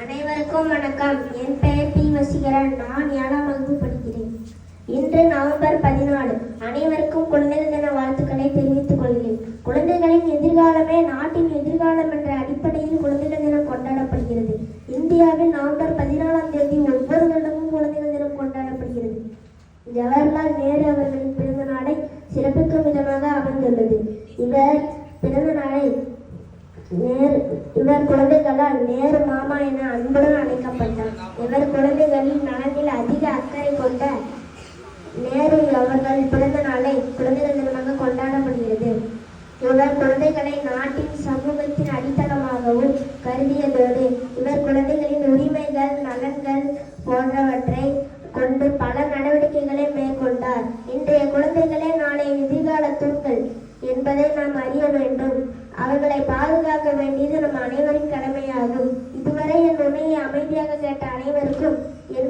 அனைவருக்கும் வணக்கம். என் பெயர் டி. வசீகரன். நான் 7ஆம் வகுப்பு படிக்கிறேன். இன்று நவம்பர் 14. அனைவருக்கும் குழந்தைகள் தின வாழ்த்துக்களை தெரிவித்துக் கொள்கிறேன். குழந்தைகளின் எதிர்காலமே நாட்டின் எதிர்காலம் என்ற அடிப்படையில் குழந்தைகள் தினம் கொண்டாடப்படுகிறது. இந்தியாவில் நவம்பர் 14ஆம் தேதி ஒவ்வொரு வருடமும் குழந்தைகள் தினம் கொண்டாடப்படுகிறது. ஜவஹர்லால் நேரு அவர்களின் பிறந்த நாளை சிறப்பிக்கும் விதமாக அமைந்துள்ளது. இவர் பிறந்த நாளை இவர் குழந்தைகளால் நேரு மாமா என அன்புடன் அழைக்கப்பட்டார். இவர் குழந்தைகளின் நலனில் அதிக அக்கறை கொண்ட நேரு அவர்கள் பிறந்த நாளை குழந்தைகள் தினமாக கொண்டாடப்படுகிறது. இவர் குழந்தைகளை நாட்டின் சமூகத்தின் அடித்தளமாகவும் கருதியதோடு இவர் குழந்தைகளின் உரிமைகள் நலன்கள் போன்றவற்றை கொண்டு பல நடவடிக்கைகளை மேற்கொண்டார். இன்றைய குழந்தைகளே நாளைய எதிர்கால தூண்கள் என்பதை நாம் அறிய வேண்டும். அவர்களை பாதுகாக்க வேண்டியது நம் அனைவரின் கடமையாகும். இதுவரை என் உண்மையை அமைதியாக கேட்ட அனைவருக்கும் என்